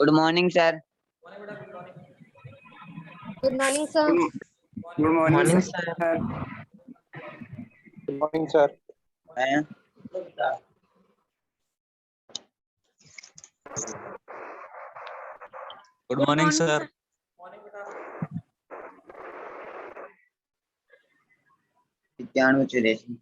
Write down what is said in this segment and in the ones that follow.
Good morning sir. Good morning sir. Good morning sir. Good morning sir. Good morning sir. विज्ञान चुरेशी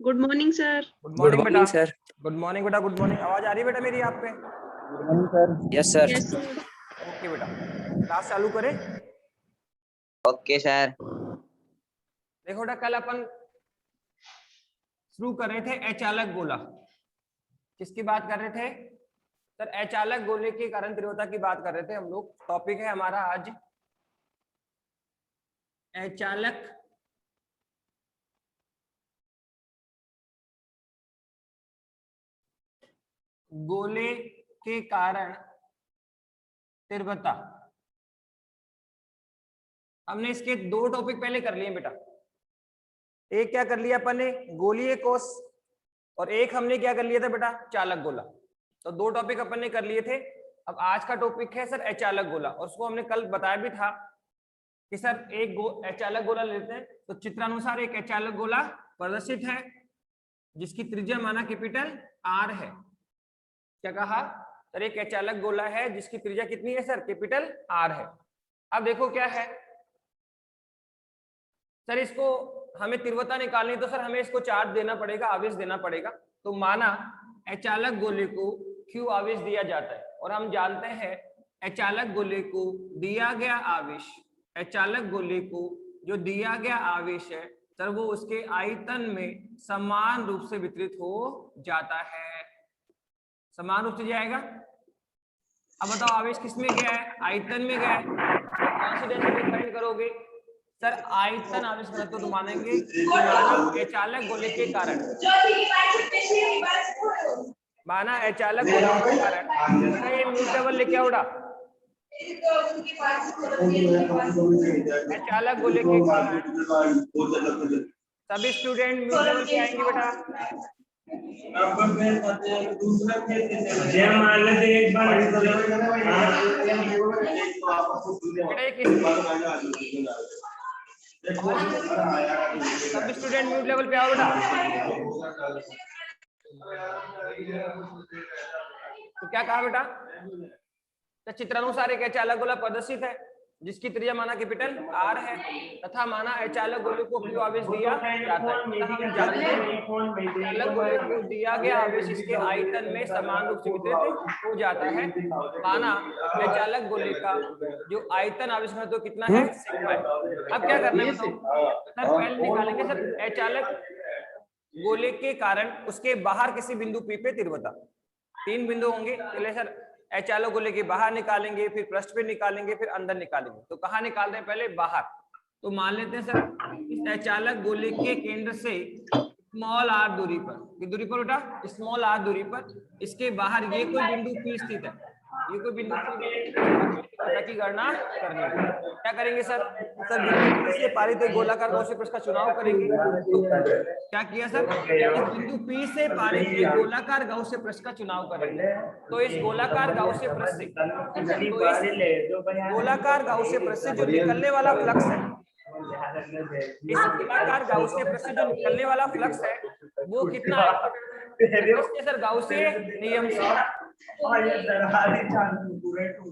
good morning sir. Good morning बेटा। Sir. Good morning बेटा। Good morning. आवाज आ रही है बेटा मेरी आप पे? Yes sir. Yes sir. Okay बेटा, क्लास चालू करें। Okay sir. देखो बेटा, कल अपन शुरू कर रहे थे अचालक गोला। किसकी बात कर रहे थे सर? अचालक गोले के कारण तीव्रता की बात कर रहे थे हम लोग। टॉपिक है हमारा आज अचालक गोले के कारण तीव्रता। हमने इसके दो टॉपिक पहले कर लिए बेटा। एक क्या कर लिया अपन ने? गोलीय कोष। और एक हमने क्या कर लिया था बेटा? चालक गोला। तो दो टॉपिक अपन ने कर लिए थे। अब आज का टॉपिक है सर अचालक गोला, और उसको हमने कल बताया भी था कि सर एक अचालक गोला लेते हैं तो चित्रानुसार एक अचालक गोला प्रदर्शित है जिसकी त्रिज्या माना कैपिटल आर है। क्या कहा सर? एक अचालक गोला है जिसकी त्रिज्या कितनी है सर? कैपिटल आर है। अब देखो क्या है सर, इसको हमें तीव्रता निकालनी है तो सर हमें इसको चार्ज देना पड़ेगा, आवेश देना पड़ेगा। तो माना अचालक गोले को Q आवेश दिया जाता है, और हम जानते हैं अचालक गोले को दिया गया आवेश, अचालक गोले को जो दिया गया आवेश है सर वो उसके आयतन में समान रूप से वितरित हो जाता है। समान रूप से जाएगा। अब बताओ आवेश किस में गया है? आयतन में गया है। तो कौन सी डेंसिटी फाइंड करोगे सर? आयतन आवेश घनत्व तो मानेंगे अचालक गोले के कारण, माना अचालक गोले के कारण ये म्यूटेबल लेके उड़ा। अचालक गोले के कारण सभी स्टूडेंट म्यूटेबल पे आएंगे बेटा। सब स्टूडेंट म्यूट लेवल पे आओ बेटा। तो क्या कहा बेटा? तो चित्रानुसार एक अचालक गोला प्रदर्शित है जिसकी त्रिज्या माना कैपिटल आर है, तथा माना अचालक गोले को Q आवेश दिया जाता है। हम जानते हैं अचालक गोले को दिया गया आवेश इसके आयतन में समान रूप से वितरित हो जाता है। माना अचालक गोले का जो आयतन आवेश है तो कितना है? सिग्मा है। अब क्या करना है बताओ सर? पहले निकालेंगे सर अचालक गोले के कारण उसके बाहर किसी बिंदु P पे तीव्रता। तीन बिंदु होंगे, चलिए सर अचालक गोले के बाहर निकालेंगे, फिर पृष्ठ पे निकालेंगे, फिर अंदर निकालेंगे। तो कहाँ निकाल रहे हैं? पहले बाहर। तो मान लेते हैं सर इस अचालक गोले के केंद्र से स्मॉल आर दूरी पर, किस दूरी पर बेटा? स्मॉल आर दूरी पर इसके बाहर ये कोई बिंदु P स्थित है, ये कोई बिंदु की गणना करनी है। क्या करेंगे सर? सर बिंदु P से पारित एक गोलाकार गौसीय पृष्ठ का चुनाव करेंगे। तो क्या किया सर? इस बिंदु P से पारित एक गोलाकार गौसीय पृष्ठ का चुनाव करेंगे। तो इस गोलाकार गौसीय पृष्ठ से, गोलाकार गौसीय पृष्ठ से जो निकलने वाला फ्लक्स है, इस गोलाकार गौसीय पृष्ठ से जो निकलने वाला फ्लक्स है वो कितना है? सर गौसीय नियम से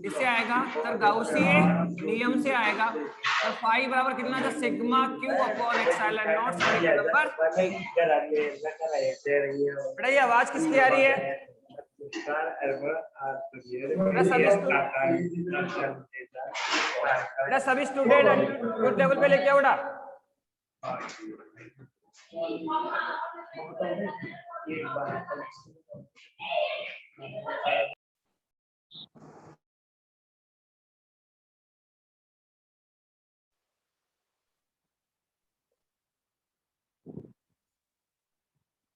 इससे आएगा सर गाउसीय नियम से आएगा सर फाई बराबर कितना था sigma Q upon epsilon not समीकरण नंबर 3। बेटा ये आवाज किसकी आ रही है? बेटा सभी स्टूडेंट अनम्यूट लेवल पे लेके आओ बेटा।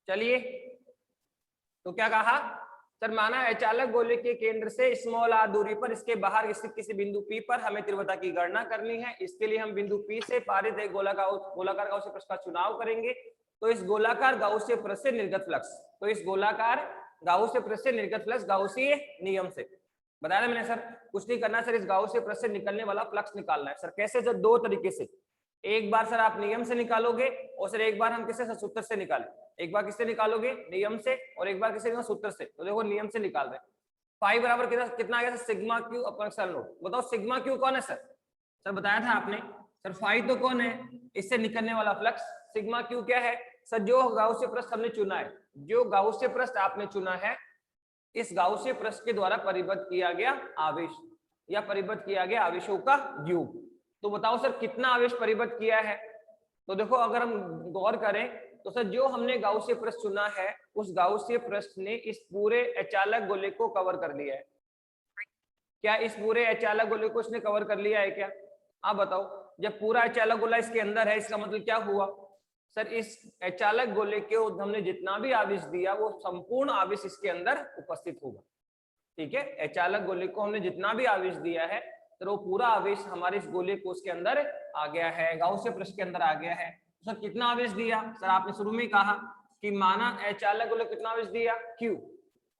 चलिए तो क्या कहा सर, माना अचालक गोले के केंद्र से स्मॉल आर दूरी पर इसके बाहर स्थित किसी बिंदु P पर हमें तीव्रता की गणना करनी है। इसके लिए हम बिंदु P से पारित एक गोलाकार गाउसीय पृष्ठ का चुनाव करेंगे। तो इस गोलाकार गाउसीय पृष्ठ से निर्गत फ्लक्स, तो इस गोलाकार गाउसीय पृष्ठ से निर्गत फ्लक्स गाउसीय नियम से बताया मैंने सर, कुछ नहीं करना सर, इस गाउसीय पृष्ठ से निकलने वाला फ्लक्स निकालना है सर। कैसे सर? दो तरीके से, एक बार सर आप नियम से निकालोगे और सर एक बार हम किससे? सूत्र से निकालें। एक बार किससे निकालोगे? नियम से, और एक बार किससे? सूत्र से। तो देखो नियम से निकाल रहे हैं। फाई बराबर कितना आ गया sir? Sigma Q upon epsilon not. बताओ सिग्मा क्यू कौन है सर? सर बताया था आपने सर, फाई तो कौन है? इससे निकलने वाला फ्लक्स। सिग्मा क्यू क्या है सर? जो गाउसीय पृष्ठ हमने चुना है, जो गाउसीय पृष्ठ आपने चुना है, इस गाउसीय पृष्ठ के द्वारा परिबद्ध किया गया आवेश या परिबद्ध किया गया आवेशों का योग। तो बताओ सर कितना आवेश परिबद्ध किया है? तो देखो अगर हम गौर करें तो सर जो हमने गाउसीय पृष्ठ चुना है, उस गाउसीय पृष्ठ ने इस पूरे अचालक गोले को कवर कर लिया है। क्या इस पूरे अचालक गोले को इसने कवर कर लिया है क्या? आप बताओ। जब पूरा अचालक गोला इसके अंदर है, इसका मतलब क्या हुआ सर? इस अचालक गोले के हमने जितना भी आवेश दिया वो संपूर्ण आवेश इसके अंदर उपस्थित होगा। ठीक है, अचालक गोले को हमने जितना भी आवेश दिया है तो वो पूरा आवेश हमारे इस गोले को उसके अंदर आ गया है, गाउसीय पृष्ठ के अंदर आ गया है। तो सर कितना आवेश दिया सर? आपने शुरू में कहा कि माना अचालक गोले कितना आवेश दिया? Q,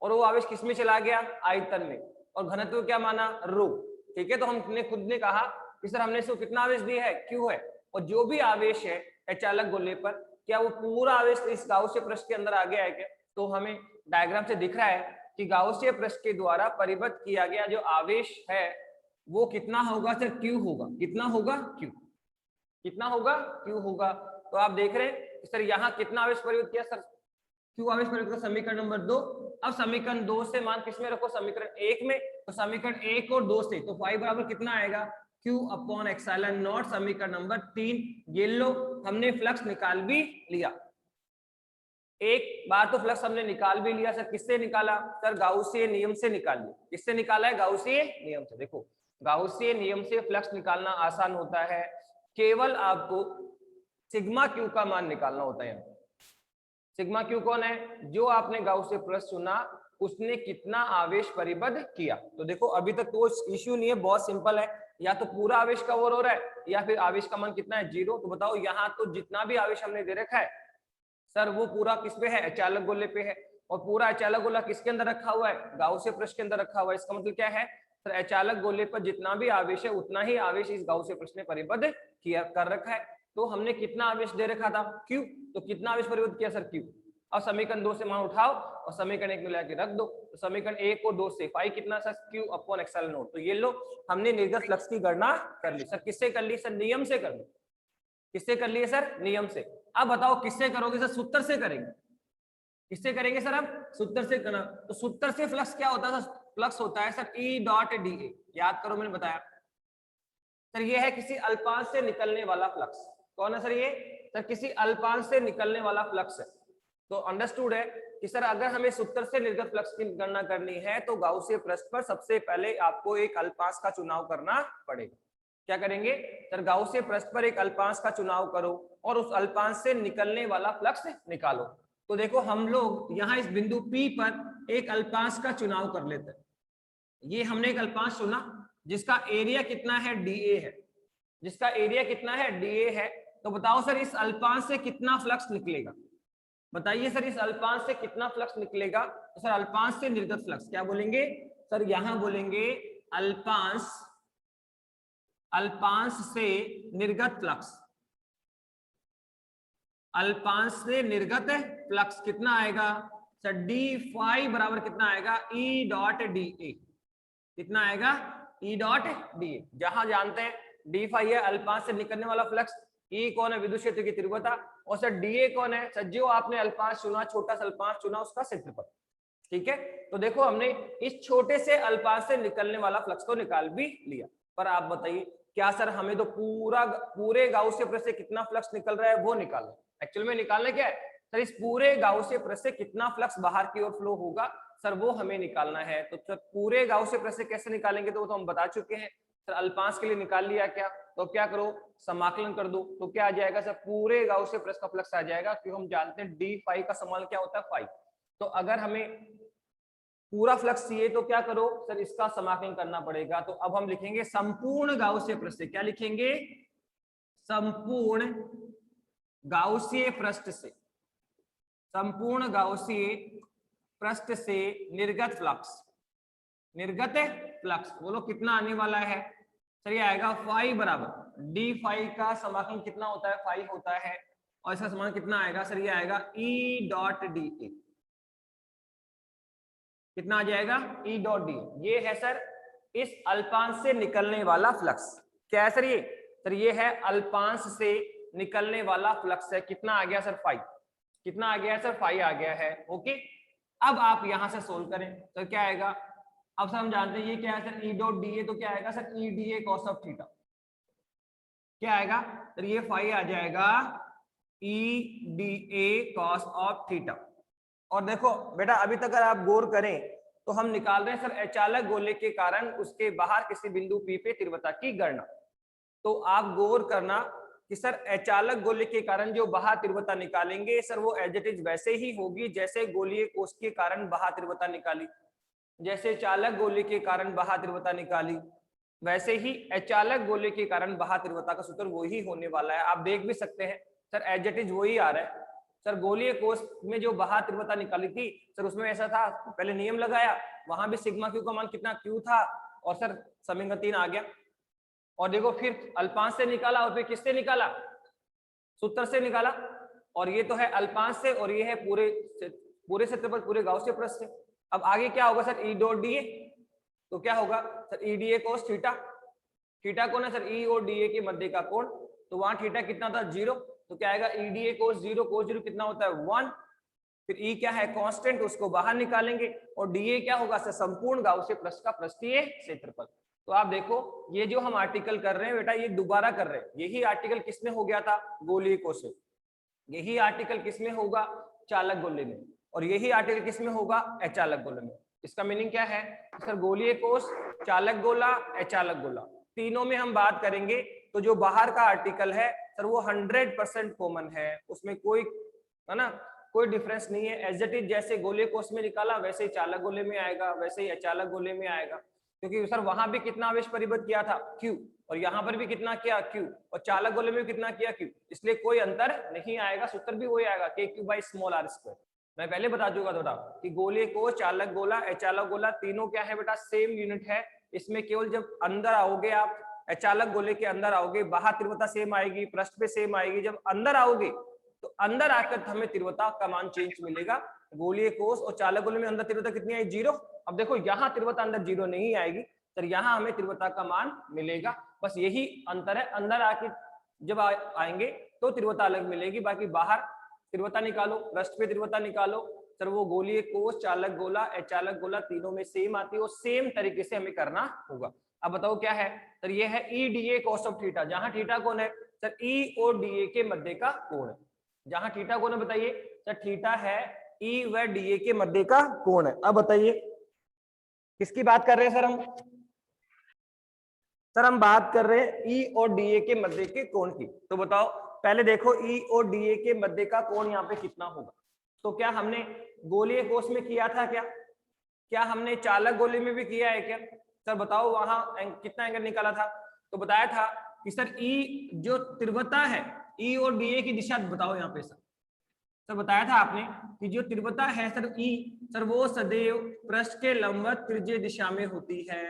और वो आवेश किसमें चला गया? आयतन में। और घनत्व क्या माना? रो। ठीक है, तो हमने खुद ने कहा कि सर हमने इसको कितना आवेश दिया है? Q है। और जो भी आवेश है अचालक गोले पर, क्या वो पूरा आवेश इस गाउसीय पृष्ठ के अंदर आ गया है क्या? तो हमें डायग्राम से दिख रहा है कि गाउसीय पृष्ठ के द्वारा परिबद्ध किया गया जो आवेश है वो कितना होगा सर? Q होगा। कितना होगा? Q। कितना होगा? Q होगा। तो आप देख रहे हैं सर यहाँ कितना आवेश परिबद्ध किया सर? Q आवेश परिबद्ध किया। समीकरण नंबर 2। अब समीकरण 2 से मान किसमें रखो? समीकरण 1 में। तो समीकरण 1 और 2 से तो फाई बराबर कितना आएगा? Q अपॉन एप्सिलॉन नॉट समीकरण नंबर 3। ये लो, हमने फ्लक्स निकाल भी लिया। एक बार तो फ्लक्स हमने निकाल भी लिया सर। किससे निकाला सर? गाउसीय नियम से निकाल लिया। किससे निकाला है? गाउसीय नियम से। देखो गाउसीय नियम से फ्लक्स निकालना आसान होता है, केवल आपको सिग्मा क्यू का मान निकालना होता है। सिग्मा क्यू कौन है? जो आपने गाउसीय पृष्ठ चुना उसने कितना आवेश परिबद्ध किया। तो देखो अभी तक तो इश्यू नहीं है, बहुत सिंपल है, या तो पूरा आवेश कवर हो रहा है या फिर आवेश का मान कितना है? 0। तो बताओ यहाँ तो जितना भी आवेश हमने दे रखा है सर वो पूरा किस पे है? अचालक गोले पे है। और पूरा अचालक गोला किसके अंदर रखा हुआ है? गाउसीय पृष्ठ के अंदर रखा हुआ है। इसका मतलब क्या है सर? अचालक गोले पर जितना भी आवेश है उतना ही आवेश इस गाउसीय पृष्ठ ने परिबद्ध किया कर रखा है। तो हमने कितना आवेश दे रखा था? Q। तो कितना आवेश परिबद्ध किया सर? Q। अब समीकरण 2 से मान उठाओ और समीकरण 1 में लाके रख दो। तो समीकरण 1 और 2 से फाई कितना sir? Q upon epsilon not. तो ये लो, हमने निर्गत फ्लक्स की गणना कर ली। सर किससे कर ली सर? नियम से कर ली। किससे कर लिए सर? नियम से। अब बताओ किससे करोगे सर? सूत्र से करेंगे। किससे करेंगे सर? अब सूत्र से करना। तो सूत्र से फ्लक्स क्या होता है सर? फ्लक्स होता है सर E डॉट DA। याद करो, मैंने बताया सर ये है किसी अल्पांश से निकलने वाला फ्लक्स। कौन है सर ये? सर किसी अल्पांश से निकलने वाला फ्लक्स है। तो अंडरस्टूड है कि सर अगर हमें सूत्र से निर्गत फ्लक्स की गणना करनी है तो गाउसीय पृष्ठ पर सबसे पहले आपको एक अल्पांश का चुनाव करना पड़ेगा। क्या करेंगे सर? गाउसीय पृष्ठ पर एक अल्पांश का चुनाव करो और उस अल्पांश से निकलने वाला फ्लक्स निकालो। तो देखो हम लोग यहाँ इस बिंदु P पर एक अल्पांश का चुनाव कर लेते हैं। ये हमने एक अल्पांश चुना जिसका एरिया कितना है? DA है। जिसका एरिया कितना है? DA है। तो बताओ सर इस अल्पांश से कितना फ्लक्स निकलेगा? बताइए सर इस अल्पांश से कितना फ्लक्स निकलेगा? तो सर अल्पांश से निर्गत फ्लक्स क्या बोलेंगे सर? यहां बोलेंगे अल्पांश, अल्पांश से निर्गत फ्लक्स। अल्पांश से निर्गत फ्लक्स कितना आएगा सर डी फाई बराबर कितना आएगा ई डॉट डी ए, कितना आएगा ई डॉट डी ए, जहां जानते हैं डी फाई है अल्पांश से निकलने वाला फ्लक्स, ई कौन है विद्युत क्षेत्र की तीव्रता, और सर डी ए कौन है सर जो आपने अल्पांश चुना, छोटा सा अल्पांश चुना उसका क्षेत्रफल। ठीक है, तो देखो हमने इस छोटे से अल्पांश से निकलने वाला फ्लक्स को निकाल भी लिया, पर आप बताइए क्या सर हमें तो पूरे गाउसियन प्रेस से कितना फ्लक्स निकल रहा है वो निकालना, एक्चुअल में निकालना क्या है सर, इस पूरे गाउसियन प्रेस से कितना फ्लक्स बाहर की ओर फ्लो होगा सर वो हमें निकालना है। तो सर पूरे गाउसियन प्रेस से कैसे निकालेंगे तो वो तो हम बता चुके हैं सर, अल्पांश के लिए निकाल लिया क्या, तो क्या करो समाकलन कर दो, तो क्या आ जाएगा सर पूरे गाउसियन प्रेस का फ्लक्स आ जाएगा, क्योंकि हम जानते हैं डी फाई का समाकलन क्या होता है फाई। तो अगर हमें पूरा फ्लक्स चाहिए तो क्या करो सर इसका समाकलन करना पड़ेगा, तो अब हम लिखेंगे संपूर्ण गाउसियन पृष्ठ से, क्या लिखेंगे संपूर्ण गाउसियन पृष्ठ से, संपूर्ण गाउसियन पृष्ठ से निर्गत फ्लक्स, निर्गत फ्लक्स बोलो कितना आने वाला है सर, ये आएगा फाई बराबर डी फाई का समाकलन कितना होता है फाई होता है, और इसका समाकलन कितना आएगा सर, ये आएगा ई डॉट डी ए, कितना आ जाएगा ई डॉट डी, ये है सर इस अल्पांश से निकलने वाला फ्लक्स। क्या है सर ये है अल्पांश से निकलने वाला फ्लक्स है, कितना आ गया सर फाई, कितना आ गया सर फाई आ गया है। ओके, अब आप यहां से सोल्व करें तो क्या आएगा, अब सर हम जानते हैं ये क्या है sir e dot D A, तो क्या आएगा sir E D A cos of theta, क्या आएगा सर ये फाई आ जाएगा E D A cos of theta. और देखो बेटा अभी तक अगर आप गौर करें तो हम निकाल रहे हैं सर अचालक गोले के कारण उसके बाहर किसी बिंदु पी पे तीव्रता की गणना, तो आप गौर करना कि सर अचालक गोले के कारण जो बाहर तीव्रता निकालेंगे सर वो एज इट इज वैसे ही होगी जैसे गोलीय कोष के कारण बाहर तीव्रता निकाली, जैसे चालक गोले के कारण बाहर तीव्रता निकाली वैसे ही अचालक गोले के कारण बाहर तीव्रता का सूत्र वही होने वाला है। आप देख भी सकते हैं सर एज इट इज वही आ रहा है सर, गोलीय कोष में जो बाहर तीव्रता निकाली थी सर उसमें ऐसा था, पहले नियम लगाया वहां भी सिग्मा क्यू का मान कितना क्यू था और सर समीकरण 3 आ गया, और देखो फिर अल्पांश से निकाला और फिर किससे निकाला सूत्र से निकाला, और ये तो है अल्पांश से और ये है पूरे क्षेत्रफल पूरे गाउसियन पृष्ठ से। अब आगे क्या होगा sir e dot D A, तो क्या होगा sir E D A cos theta, theta कौन है सर ई और डी ए के मध्य का कोण, तो वहां थीटा कितना था 0, तो क्या आएगा ई डी ए कोस 0 कितना होता है 1, फिर ई क्या है कांस्टेंट उसको बाहर निकालेंगे, और डी ए क्या होगा सर संपूर्ण गाउसियन पृष्ठ का पृष्ठीय क्षेत्रफल। तो आप देखो ये जो हम आर्टिकल कर रहे हैं बेटा ये दोबारा कर रहे हैं, यही आर्टिकल किसमें हो गया था गोलीय कोष में, यही आर्टिकल किसमें होगा चालक गोले में, और यही आर्टिकल किसमें होगा अचालक गोले में। इसका मीनिंग क्या है सर गोलीय कोष चालक गोला अचालक गोला तीनों में हम बात करेंगे तो जो बाहर का आर्टिकल है सर वो 100% कॉमन है, उसमें कोई है ना कोई डिफरेंस नहीं है, एज इट इज जैसे गोलीय कोष में निकाला वैसे ही चालक गोले में आएगा वैसे ही अचालक गोले में आएगा, क्योंकि सर वहां भी कितना आवेश परिबद्ध किया था Q और यहाँ पर भी कितना किया Q और चालक गोले में भी कितना किया Q, इसलिए कोई अंतर नहीं आएगा, सूत्र भी वही आएगा KQ/r²। मैं पहले बता चुका था कि गोले को चालक गोला अचालक गोला तीनों क्या है बेटा सेम यूनिट है, इसमें केवल जब अंदर आओगे आप अचालक गोले के अंदर आओगे बाहर तीव्रता सेम आएगी पृष्ठ पे सेम आएगी, जब अंदर आओगे तो अंदर आकर हमें तीव्रता का मान चेंज मिलेगा। गोलीय कोष और चालक गोले में अंदर तीव्रता कितनी आई 0, अब देखो यहाँ तीव्रता अंदर 0 नहीं आएगी तो यहाँ हमें तीव्रता का मान मिलेगा, बस यही अंतर है, अंदर आके जब आएंगे तो तीव्रता अलग मिलेगी, बाकी बाहर तीव्रता निकालो पृष्ठ पे तीव्रता निकालो सर वो गोलीय कोष चालक गोला अचालक गोला तीनों में सेम आती है और सेम तरीके से हमें करना होगा। अब बताओ क्या है सर ये है E D A cos of theta, जहां थीटा कौन है सर ई और डी ए के मध्य का कोण है, जहां थीटा कौन है बताइए सर थीटा है ई व डी ए के मध्य का कोण है। अब बताइए किसकी बात कर रहे हैं सर हम बात कर रहे हैं ई और डी ए के मध्य के कोण की, तो बताओ पहले देखो ई और डी ए के मध्य का कोण यहाँ पे कितना होगा, तो क्या हमने गोलीय कोष में किया था क्या हमने चालक गोले में भी किया है क्या सर बताओ वहां कितना एंगल निकाला था, तो बताया था कि सर ई जो तीव्रता है ई और डी ए की दिशा बताओ यहाँ पे सर बताया था आपने कि जो तीव्रता है सर ई सर वो सदैव पृष्ठ के लंबवत त्रिज्यीय दिशा में होती है,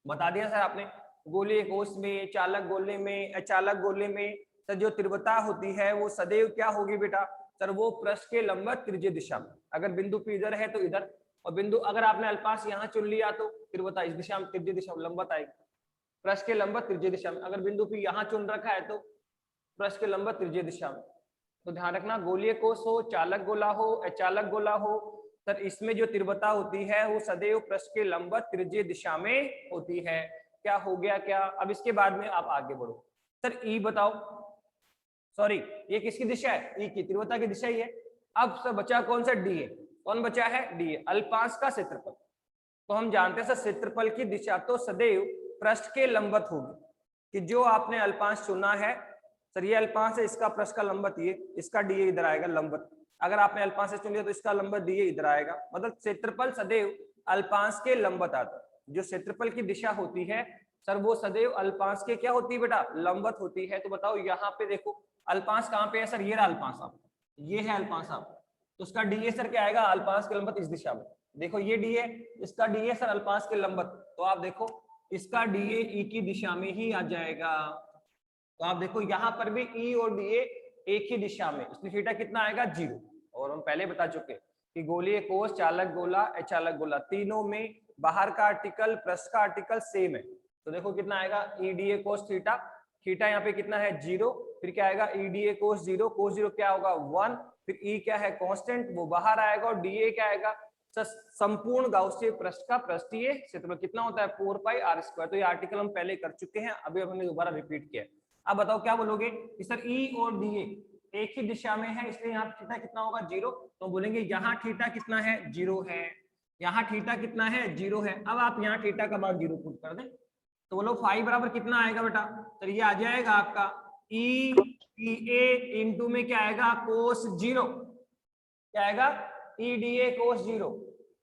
बता दिया सर आपने। गोलीय कोष में चालक गोले में अचालक गोले में सर जो तीव्रता होती है वो सदैव क्या होगी बेटा सर वो पृष्ठ के लंबवत त्रिज्यीय दिशा में। अगर बिंदु P इधर है तो इधर, और बिंदु अगर आपने अल्पांश यहाँ चुन लिया तो तीव्रता इस दिशा में, त्रिज्यीय दिशा में लंबवत आएगी, पृष्ठ के लंबवत त्रिज्यीय दिशा में। अगर बिंदु P यहाँ चुन रखा है तो पृष्ठ के लंबवत त्रिज्यीय दिशा में। तो ध्यान रखना, गोलीय कोष हो, चालक गोला हो, अचालक गोला हो, सर इसमें जो तीव्रता होती है वो सदैव पृष्ठ के लंबवत त्रिज्यीय दिशा में होती है। क्या हो गया क्या? अब इसके बाद में आप आगे बढ़ो। सर ई बताओ, सॉरी ये किसकी दिशा है? ई की, तीव्रता की दिशा ही है। अब सर बचा कौन सा? D A. कौन बचा है? डी ए, अल्पांश का क्षेत्रफल। तो हम जानते हैं सर क्षेत्रफल की दिशा तो सदैव पृष्ठ के लंबवत होगी, कि जो आपने अल्पांश चुना है, सर ये अल्पांश है, इसका पृष्ठ का लंबवत ये, इसका डी ए इधर आएगा लंबवत। अगर आपने अल्पांश से चुन लिया तो इसका लंबवत डी ए इधर आएगा, मतलब क्षेत्रफल सदैव अल्पांश के लंबवत आता है। जो क्षेत्रफल की दिशा होती है सर वो सदैव अल्पांश के क्या होती है बेटा? लंबवत होती है। तो बताओ यहाँ पे देखो अल्पांश कहाँ पे है सर? ये रहा अल्पांश, आप ये है अल्पांश आप, तो उसका डी ए सर क्या आएगा? अल्पांश के लंबवत इस दिशा में। देखो ये डी ए, इसका डी ए सर अल्पांश के लंबवत, तो आप देखो इसका डी ए ई की दिशा में ही आ जाएगा। तो आप देखो यहाँ पर भी ई और डी ए एक ही दिशा में, इसलिए थीटा कितना आएगा? 0। और हम पहले बता चुके कि गोलीय कोष, चालक गोला, अचालक गोला, तीनों में बाहर का आर्टिकल पृष्ठ का आर्टिकल सेम है। तो देखो कितना आएगा? E D A cos theta, theta यहाँ पे कितना है? 0। फिर क्या आएगा? ई डी ए कोस 0, कोस 0 क्या होगा? 1। फिर ई क्या है? कांस्टेंट, वो बाहर आएगा। और डी ए क्या आएगा? संपूर्ण गाउसियन पृष्ठ का पृष्ठीय क्षेत्रफल कितना होता है? 4 पाई आर स्क्वायर। तो ये आर्टिकल हम पहले कर चुके हैं, अभी हमने दोबारा रिपीट किया। अब बताओ क्या बोलोगे कि सर ई और डी ए एक ही दिशा में है, इसलिए यहाँ थीटा कितना होगा? 0। तो बोलेंगे यहाँ थीटा कितना है? 0 है। यहाँ थीटा कितना है? 0 है। अब आप यहाँ थीटा का मान 0 पुट कर दें तो बोलो फाई बराबर कितना आएगा बेटा? तो ये आ जाएगा आपका ई डी ए इंटू में क्या आएगा? कोस 0। क्या आएगा? ई डी ए कोस 0।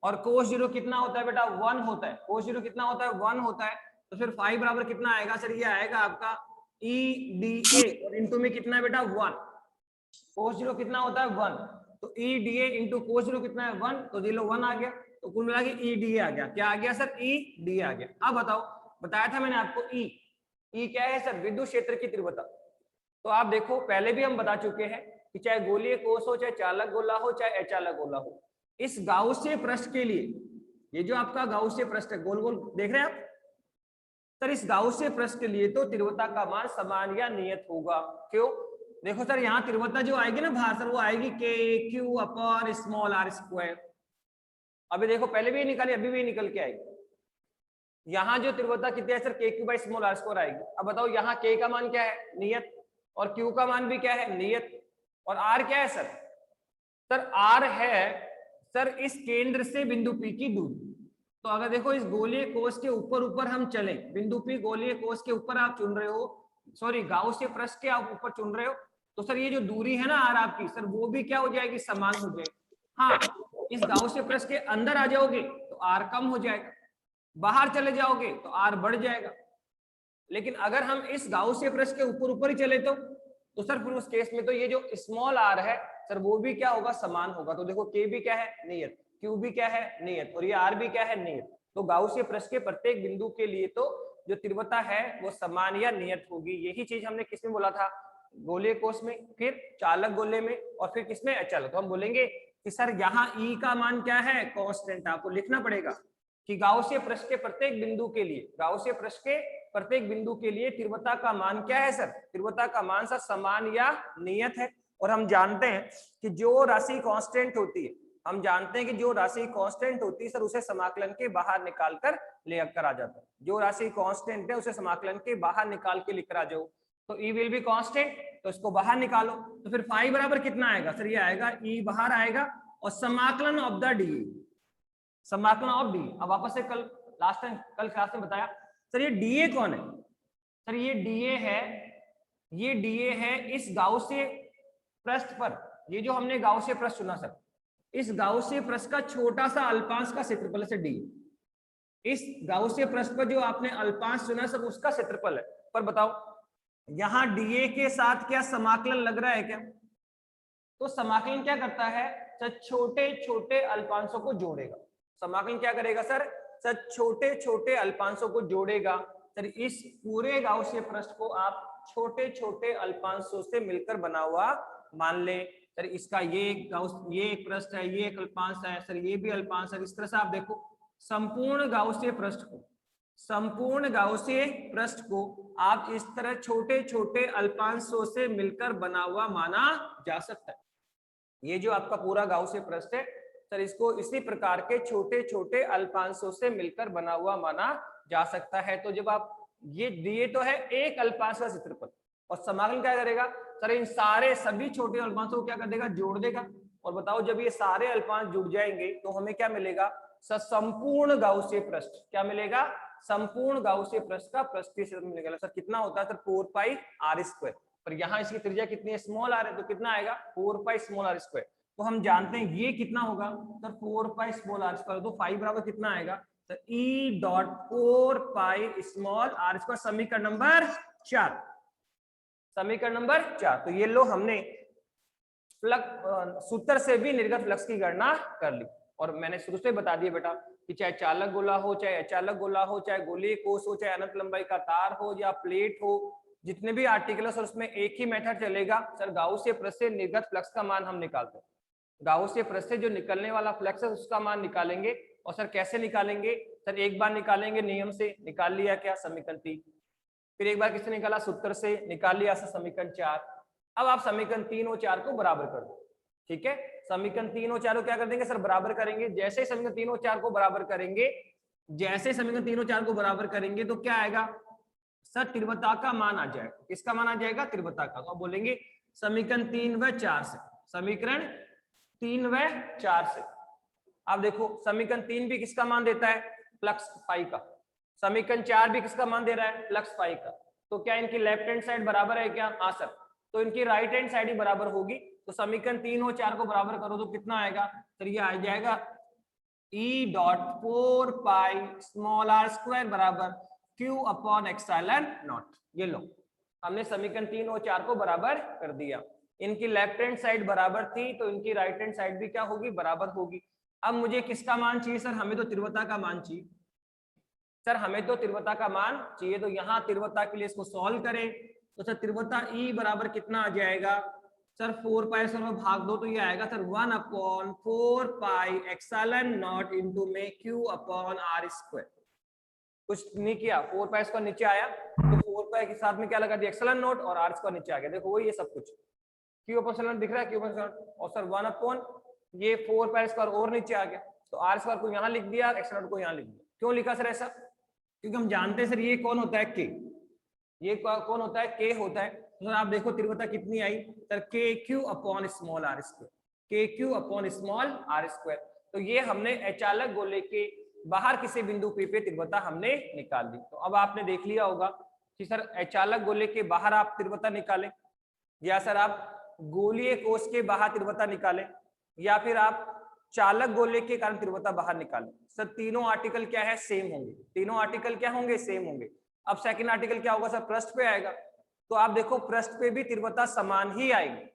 और कोस 0 कितना होता है बेटा? 1 होता है। कोस 0 कितना होता है? 1 होता है। तो फिर फाई बराबर कितना आएगा सर? ये आएगा आपका ई डी ए और इंटू में कितना है बेटा? 1। कोस 0 कितना होता है? 1। तो E D A into cos 0 कितना है? 1। तो 1 आ गया, तो कुल मिला के ई डी ए आ गया। क्या आ गया सर? ई डी ए आ गया। अब बताओ, बताया था मैंने आपको ई क्या है सर? विद्युत क्षेत्र की तीव्रता। तो आप देखो पहले भी हम बता चुके हैं कि चाहे गोलीय कोष हो, चाहे चालक गोला हो, चाहे अचालक गोला हो, इस गाउसियन पृष्ठ के लिए, ये जो आपका गाउसियन पृष्ठ है, गोल गोल देख रहे हैं आप सर, इस गाउसियन पृष्ठ के लिए तो तीव्रता का मान समान या नियत होगा। क्यों? देखो सर यहाँ तीव्रता जो आएगी ना बाहर सर, वो आएगी k Q upon small are square. अभी देखो पहले भी निकाली, अभी भी निकल के आएगी। यहाँ जो तीव्रता कितनी है सर? के q by small are square आएगी। अब बताओ यहाँ के का मान क्या है? नियत। और क्यू का मान भी क्या है? नियत। और आर क्या है सर? सर आर है सर इस केंद्र से बिंदु पी की दूरी। तो अगर देखो इस गोलीय कोष के ऊपर हम चले, बिंदु पी गोलीय कोष के ऊपर आप चुन रहे हो, सॉरी गाउसियन पृष्ठ के आप ऊपर चुन रहे हो, तो सर ये जो दूरी है ना आर आपकी, सर वो भी क्या हो जाएगी? समान हो जाएगी। हाँ, इस गाउसियन पृष्ठ के अंदर आ जाओगे तो आर कम हो जाएगा, बाहर चले जाओगे तो आर बढ़ जाएगा। लेकिन अगर हम इस गाउसियन पृष्ठ के ऊपर ही चले तो सर फिर उस केस में तो ये जो स्मॉल आर है सर वो भी क्या होगा? समान होगा। तो देखो के भी क्या है? नियत। क्यू भी क्या है? नियत। और ये आर भी क्या है? नियत। तो गाउसियन पृष्ठ के प्रत्येक बिंदु के लिए तो जो तीव्रता है वो समान या नियत होगी। यही चीज हमने किसमें बोला था? गोलीय कोष में, फिर चालक गोले में, और फिर किसमें? अचालक। तो हम बोलेंगे कि सर यहाँ ई का मान क्या है? कांस्टेंट। आपको लिखना पड़ेगा कि गाउसियन पृष्ठ के प्रत्येक बिंदु के लिए, गाउसियन पृष्ठ के प्रत्येक बिंदु के लिए तीव्रता का मान क्या है सर? तीव्रता का मान सर समान या नियत है। और हम जानते हैं कि जो राशि कांस्टेंट होती है, हम जानते हैं कि जो राशि कांस्टेंट होती है सर उसे समाकलन के बाहर निकाल कर लेकर आ जाता है। जो राशि कांस्टेंट है उसे समाकलन के बाहर निकाल के लेकर आ जाओ। तो ई विल बी कांस्टेंट, तो इसको बाहर निकालो। तो फिर फाई बराबर कितना आएगा सर? ये आएगा ई बाहर आएगा और समाकलन ऑफ द डी, समाकलन ऑफ डी। अब वापस से कल लास्ट टाइम कल क्लास में बताया सर ये डीए कौन है? सर ये डीए है, ये डीए है इस गाउसियन पृष्ठ पर, ये जो हमने गाउसियन पृष्ठ चुना सर, इस गाउसियन पृष्ठ का छोटा सा अल्पांश का क्षेत्रफल से डी। इस गाउसियन पृष्ठ पर जो आपने अल्पांश चुना सब उसका क्षेत्रफल है। पर बताओ यहाँ डीए के साथ क्या समाकलन लग रहा है क्या? तो समाकलन क्या करता है सर? छोटे छोटे अल्पांशों को जोड़ेगा। समाकलन क्या करेगा सर? सर छोटे छोटे अल्पांशों को जोड़ेगा। सर इस पूरे गाउसियन पृष्ठ को आप छोटे छोटे अल्पांशों से मिलकर बना हुआ मान ले सर इसका ये एक पृष्ठ है, ये एक अल्पांश है सर, ये भी अल्पांश है। इस तरह से आप देखो संपूर्ण गाउसीय पृष्ठ को आप इस तरह छोटे छोटे अल्पांशों से मिलकर बना हुआ माना जा सकता है। ये जो आपका पूरा गाउसीय पृष्ठ है सर, इसको इसी प्रकार के छोटे छोटे अल्पांशों से मिलकर बना हुआ माना जा सकता है। तो जब आप ये दिए तो है एक अल्पांश का क्षेत्रफल, और समाकलन क्या करेगा सर, इन सारे सभी छोटे अल्पांशों को क्या कर देगा, जोड़ देगा। और बताओ जब ये सारे अल्पांश जुड़ जाएंगे तो हमें क्या मिलेगा सर, संपूर्ण गाउसीय पृष्ठ। क्या मिलेगा, संपूर्ण गाउसीय पृष्ठ का पृष्ठीय क्षेत्रफल मिलेगा। सर कितना होता है सर, 4 पाई आर स्क्वायर। पर यहाँ इसकी त्रिज्या कितनी है, स्मॉल आर है, तो कितना आएगा 4 पाई स्मॉल आर स्क्वायर। तो हम जानते हैं ये कितना होगा sir, 4 pi small are square. तो 5 बराबर कितना आएगा sir, e dot 4 pi small are square. समीकरण नंबर 4, समीकरण नंबर 4। तो ये लो हमने फ्लक्स सूत्र से भी निर्गत फ्लक्स की गणना कर ली। और मैंने शुरू से बता दिया बेटा कि चाहे चालक गोला हो, चाहे अचालक गोला हो, चाहे गोलीय कोष हो, चाहे अनंत लंबाई का तार हो या प्लेट हो, जितने भी आर्टिकल है उसमें एक ही मेथड चलेगा सर, गाउसीय पृष्ठ से निर्गत फ्लक्स का मान हम निकालते हैं। गाउसीय पृष्ठ से जो निकलने वाला फ्लक्स है उसका मान निकालेंगे। और सर कैसे निकालेंगे सर, एक बार निकालेंगे नियम से, निकाल लिया क्या, समीकरण 3। फिर एक बार किससे निकाला, सूत्र से, निकाल लिया सर समीकरण 4। अब आप समीकरण 3 और 4 को बराबर कर दो। ठीक है, समीकरण 3 और 4 को क्या कर देंगे सर, बराबर करेंगे। जैसे ही समीकरण 3 और 4 को बराबर करेंगे, जैसे समीकरण 3 और 4 को बराबर करेंगे तो क्या आएगा सर, तीव्रता का मान आ जाएगा। किसका मान आ जाएगा, तीव्रता का। तो बोलेंगे समीकरण 3 व 4 से, समीकरण 3 व 4 से आप देखो समीकरण 3 भी किसका मान देता है, फ्लक्स फाई का। समीकरण 4 भी किसका मान दे रहा है, फ्लक्स फाई का। तो क्या इनकी लेफ्ट हैंड साइड बराबर है क्या, हाँ सर, तो इनकी राइट हैंड साइड ही बराबर होगी। तो समीकरण 3 और 4 को बराबर करो तो कितना आएगा सर, ये आ जाएगा e dot 4 pi small are square बराबर क्यू अपॉन एक्साइलन नॉट। ये लो हमने समीकरण 3 और 4 को बराबर कर दिया। इनकी लेफ्ट हैंड साइड बराबर थी तो इनकी राइट हैंड साइड भी क्या होगी, बराबर होगी। अब मुझे किसका मान चाहिए सर, हमें तो तीव्रता का मान चाहिए सर, हमें तो तीव्रता का मान चाहिए। तो यहाँ तीव्रता के लिए इसको सॉल्व करें तो सर तीव्रता ई बराबर कितना आ जाएगा सर, 4 पाई से भाग दो तो ये आएगा sir 1 upon 4 pi epsilon naught into में क्यू अपॉन आर स्क्वायर। कुछ नहीं किया, 4 पाई स्क्वायर नीचे आया तो 4 पाई के साथ में क्या लगा दिया, एक्साइलन नॉट, और आर स्क्वायर नीचे आ गया। देखो वही ये सब कुछ क्यू अपॉन एक्साइलन दिख रहा है, क्यू अपॉन एक्साइलन, और सर 1 अपॉन ये 4 पाई स्क्वायर और नीचे आ गया। तो आर स्क्वायर को यहाँ लिख दिया, एक्साइलन नॉट को यहाँ लिख दिया। क्यों लिखा सर ऐसा, क्योंकि हम जानते हैं सर ये कौन होता है, के। ये कौन होता है, के होता है। तो आप देखो तीव्रता कितनी आई सर, के Q upon small are square, K Q upon small are square. तो ये हमने अचालक गोले के बाहर किसी बिंदु P पे तीव्रता हमने निकाल दी। तो अब आपने देख लिया होगा कि सर अचालक गोले के बाहर आप तीव्रता निकालें, या सर आप गोलीय कोष के बाहर तीव्रता निकालें, या फिर आप चालक गोले के कारण तीव्रता बाहर निकालें। सर तीनों आर्टिकल क्या है, सेम होंगे। तीनों आर्टिकल क्या होंगे, सेम होंगे। अब सेकंड आर्टिकल क्या होगा सर, पृष्ठ पे आएगा। तो आप देखो पृष्ठ पे भी तीव्रता समान ही आएगी।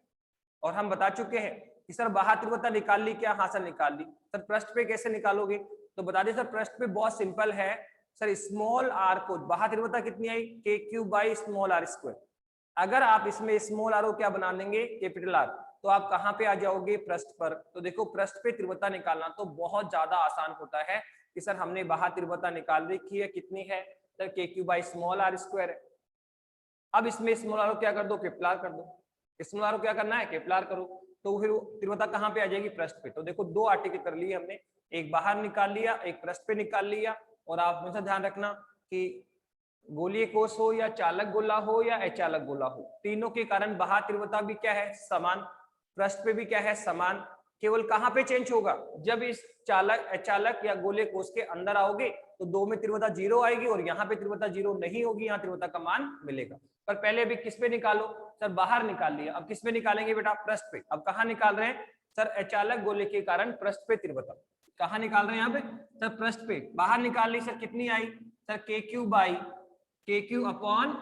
और हम बता चुके हैं कि सर बाहर तीव्रता निकाल ली क्या, हाँ सर निकाल ली। सर पृष्ठ पे कैसे निकालोगे, तो बता दें सर पृष्ठ पे बहुत सिंपल है सर, स्मॉल आर को बाहर तीव्रता कितनी आई, k q by small are square. अगर आप इसमें स्मॉल आर को क्या बना देंगे, कैपिटल आर, तो आप कहां पे आ जाओगे, पृष्ठ पर। तो देखो पृष्ठ पे तीव्रता निकालना तो बहुत ज्यादा आसान होता है कि सर हमने बाहर तीव्रता निकाल रखी है, कितनी है सर, के q by small are square है। अब इसमें स्मॉल आर को क्या कर दो, कैपिटल आर कर दो। स्मॉल आर को क्या करना है, कैपिटल आर करो। तो फिर तीव्रता कहां पे आ जाएगी, पृष्ठ पे। तो देखो दो आर्टिकल कर लिए हमने, एक बाहर निकाल लिया, एक पृष्ठ पे निकाल लिया। और आप हमेशा ध्यान रखना कि गोलीय कोष हो या चालक गोला हो या अचालक गोला हो, तीनों के कारण बाहर तीव्रता भी क्या है, समान, पृष्ठ पे भी क्या है, समान। केवल कहां पे चेंज होगा, जब इस चालक अचालक या गोलीय कोष के अंदर आओगे तो दो में तीव्रता 0 आएगी, और यहाँ पे तीव्रता 0 नहीं होगी, यहाँ तीव्रता का मान मिलेगा। पर पहले भी किस पे निकालो सर, बाहर निकाल लिया। अब किस पे निकालेंगे बेटा, पृष्ठ पे। अब कहाँ निकाल रहे हैं सर, अचालक गोले के कारण पृष्ठ पे तीव्रता। कहाँ निकाल रहे हैं यहाँ पे सर, पृष्ठ पे। बाहर निकाल ली सर, कितनी आई सर, के q by k Q upon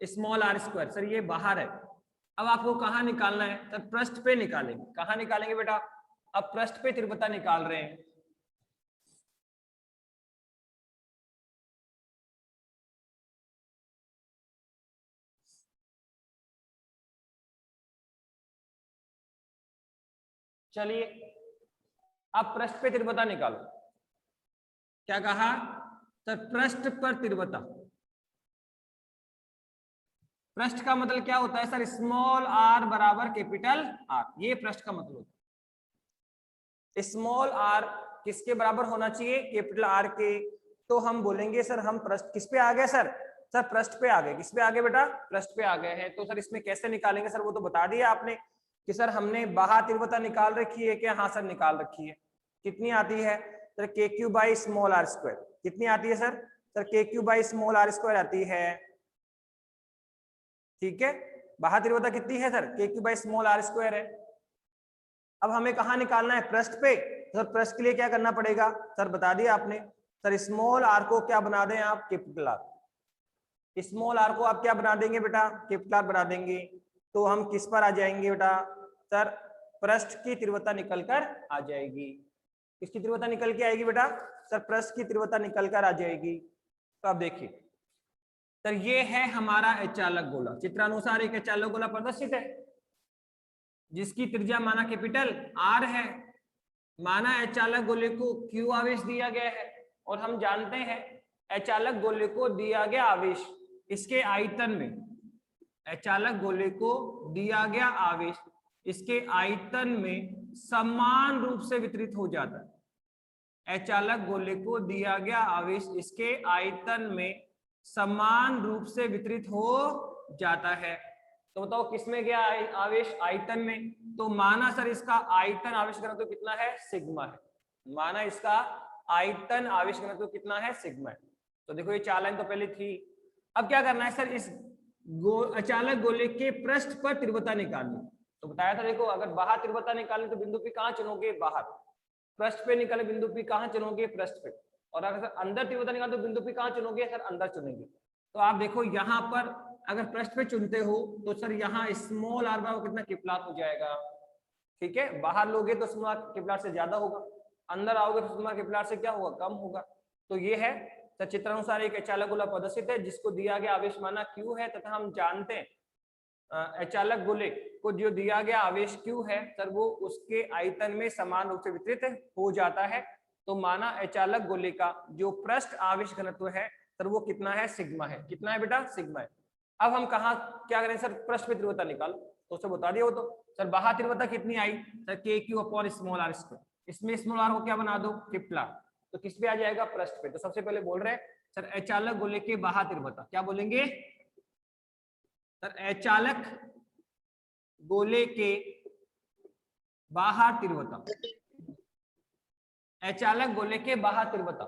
small are square. Sir ये बाहर है। अब आपको कहाँ निकालना है सर, पृष्ठ पे निकालेंगे। कहाँ निकालेंगे बेटा, अब पृष्ठ पे तीव्रता निकाल रहे हैं। चलिए अब पृष्ठ पे तीव्रता निकालो। क्या कहा सर? पृष्ठ पर तीव्रता। पृष्ठ का मतलब क्या होता है सर? स्मॉल आर बराबर कैपिटल आर, ये पृष्ठ का मतलब होता है। स्मॉल आर किसके बराबर होना चाहिए? कैपिटल आर के। तो हम बोलेंगे सर हम पृष्ठ किस पे आ गए सर? सर पृष्ठ पे आ गए। किस पे आ गए बेटा? पृष्ठ पे आ गए हैं। तो सर इसमें कैसे निकालेंगे सर? वो तो बता दिया आपने कि सर हमने बाह्य तीव्रता निकाल रखी है क्या? हाँ सर निकाल रखी है। कितनी आती है सर? के q by small are square. कितनी आती है सर? सर के q by small are square आती है। ठीक है, बाह्य तीव्रता कितनी है सर? के q by small are square है। अब हमें कहाँ निकालना है? पृष्ठ पे। सर पृष्ठ के लिए क्या करना पड़ेगा सर? बता दिया आपने सर स्मॉल आर को क्या बना दें आप? Capital R. स्मॉल आर को आप क्या बना देंगे बेटा? कैपिटल आर बना देंगे। तो हम किस पर आ जाएंगे बेटा? सर पृष्ठ की तीव्रता निकल कर आ जाएगी। किसकी तीव्रता निकल के आएगी बेटा? सर पृष्ठ की तीव्रता निकल कर आ जाएगी। तो आप देखिए सर ये है हमारा अचालक गोला। चित्रानुसार एक अचालक गोला प्रदर्शित है जिसकी त्रिज्या माना कैपिटल आर है। माना अचालक गोले को क्यू आवेश दिया गया है और हम जानते हैं अचालक गोले को दिया गया आवेश इसके आयतन में, अचालक गोले को दिया गया आवेश इसके आयतन में समान रूप से वितरित हो जाता है। अचालक गोले को दिया गया आवेश इसके आयतन में समान रूप से वितरित हो जाता है। तो बताओ किसमें गया आवेश? आयतन में। तो माना सर इसका आयतन आवेश घनत्व तो कितना है? सिग्मा है। माना इसका आयतन आवेश घनत्व तो कितना है? सिग्मा है। तो देखो ये चार लाइन तो पहले थी। अब क्या करना है सर? इस अचालक गोले के पृष्ठ पर तीव्रता निकालनी। तो बताया था देखो अगर बाहर तीव्रता निकालनी तो बिंदु P कहाँ चुनोगे? बाहर। पृष्ठ पे निकाले बिंदु P कहाँ चुनोगे? पृष्ठ पे। और अगर सर अंदर तीव्रता निकालो तो बिंदु P कहाँ चुनोगे? सर अंदर चुनेंगे। तो आप देखो यहाँ पर अगर पृष्ठ पे चुनते हो तो सर यहाँ स्मॉल आर बराबर कितना? कैपिटल आर हो जाएगा। ठीक है, बाहर लोगे तो स्मॉल आर कैपिटल आर से ज्यादा होगा, अंदर आओगे तो स्मॉल आर कैपिटल आर से क्या होगा? कम होगा। तो ये है सर चित्रानुसार एक अचालक गोला प्रदर्शित है जिसको दिया गया आवेश माना Q है तथा हम जानते हैं अचालक गोले को जो दिया गया आवेश Q है सर वो उसके आयतन में समान रूप से वितरित हो जाता है। तो माना अचालक गोले का जो पृष्ठ आवेश घनत्व है सर वो कितना है? सिग्मा है। कितना है बेटा? सिग्मा है। अब हम कहा क्या करें सर? पृष्ठ पे तीव्रता निकालो। तो उसे बता दिया वो तो सर बाह्य तीव्रता कितनी आई सर? के Q upon small are square. इसमें स्मॉल आर को क्या बना दो? Capital R. तो किस पे आ जाएगा? पृष्ठ पे। तो सबसे पहले बोल रहे हैं सर अचालक गोले के बाह्य तीव्रता। क्या बोलेंगे सर? अचालक गोले के बाह्य तीव्रता। अचालक गोले के बाह्य तीव्रता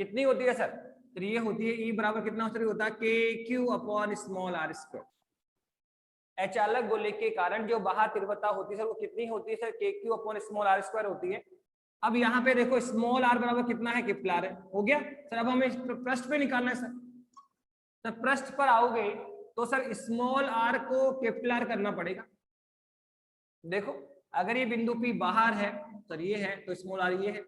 कितनी होती है सर? तो ये होती है E बराबर कितना होता है? K Q upon small are square. अचालक गोले के कारण जो बाह्य तीव्रता होती है सर वो कितनी होती है सर? के Q upon small are square होती है। अब यहाँ पे देखो स्मॉल आर बराबर कितना है? कैपिटल आर है। हो गया सर। अब हमें पृष्ठ पे निकालना है सर। सर पृष्ठ पर आओगे तो सर स्मॉल आर को कैपिटल आर करना पड़ेगा। देखो अगर ये बिंदु P बाहर है सर ये है तो स्मॉल आर ये है।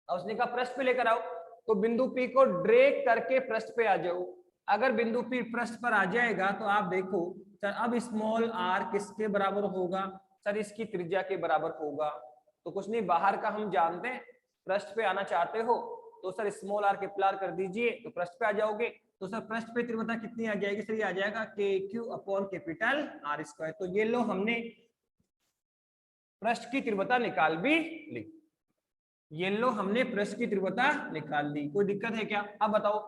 अब उसने कहा पृष्ठ पे लेकर आओ तो बिंदु P को ड्रैग करके पृष्ठ पे आ जाओ। अगर बिंदु P पृष्ठ पर आ जाएगा तो आप देखो सर अब स्मॉल आर किसके बराबर होगा? सर इसकी त्रिज्या के बराबर होगा। तो कुछ नहीं, बाहर का हम जानते हैं। पृष्ठ पे आना चाहते हो तो sir small are capital R कर दीजिए तो पृष्ठ पे आ जाओगे। तो सर पृष्ठ पे तीव्रता कितनी आ जाएगी सर? ये आ जाएगा के Q upon capital R square. तो ये लो हमने पृष्ठ की तीव्रता निकाल भी ली। ये लो हमने पृष्ठ की तीव्रता निकाल ली। कोई दिक्कत है क्या? अब बताओ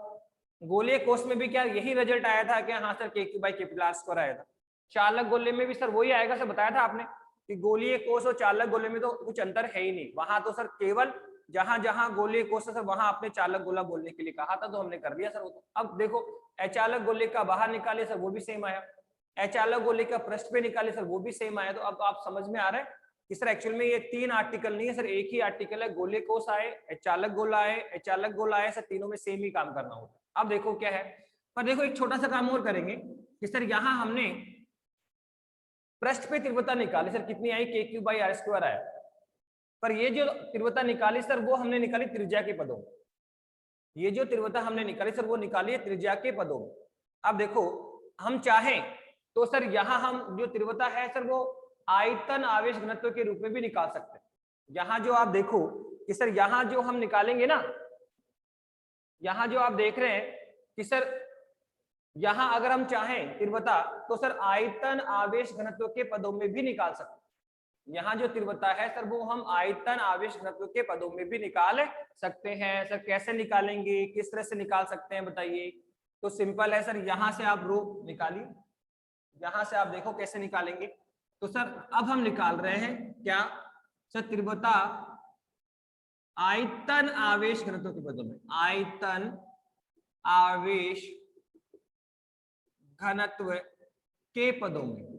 गोलीय कोष में भी क्या यही रिजल्ट आया था क्या? हाँ सर के q by capital R square आया था। चालक गोले में भी सर वही आएगा सर। बताया था आपने कि गोलीय कोष और चालक गोले में तो कुछ अंतर है ही नहीं। वहां तो सर केवल जहां जहां गोलीय कोष है सर वहां आपने चालक गोला बोलने के लिए कहा था तो हमने कर दिया सर वो तो। अब देखो अचालक गोले का बाहर निकाले सर वो भी सेम आया, अचालक गोले का पृष्ठ पे निकाले सर वो भी सेम आया। तो अब आप समझ में आ रहा है कि सर एक्चुअल में ये तीन आर्टिकल नहीं है सर, एक ही आर्टिकल है। गोले कोष आए, अचालक गोला आए, अचालक गोला आए सर, तीनों में सेम ही काम करना होता है। अब देखो क्या है, पर देखो एक छोटा सा काम और करेंगे कि सर यहाँ हमने पृष्ठ पे तीव्रता निकाली सर, कितनी आई? K q by are square आया। पर ये जो तीव्रता निकाली सर वो हमने निकाली त्रिज्या के पदों में। ये जो तीव्रता हमने निकाली सर वो निकाली है त्रिज्या के पदों में। अब देखो हम चाहें तो सर यहाँ हम जो तीव्रता है सर वो आयतन आवेश घनत्व के रूप में भी निकाल सकते हैं। यहाँ जो आप देखो कि सर यहाँ जो हम निकालेंगे ना, यहाँ जो आप देख रहे हैं कि सर यहाँ अगर हम चाहें तीव्रता तो सर आयतन आवेश घनत्व के पदों में भी निकाल सकते हैं। यहाँ जो तीव्रता है सर वो हम आयतन आवेश घनत्व के पदों में भी निकाल सकते हैं। सर कैसे निकालेंगे, किस तरह से निकाल सकते हैं बताइए? तो सिंपल है सर, यहाँ से आप रो निकालिए, यहाँ से आप देखो कैसे निकालेंगे। तो सर अब हम निकाल रहे हैं क्या सर, तीव्रता आयतन आवेश घनत्व के पदों में, आयतन आवेश घनत्व के पदों में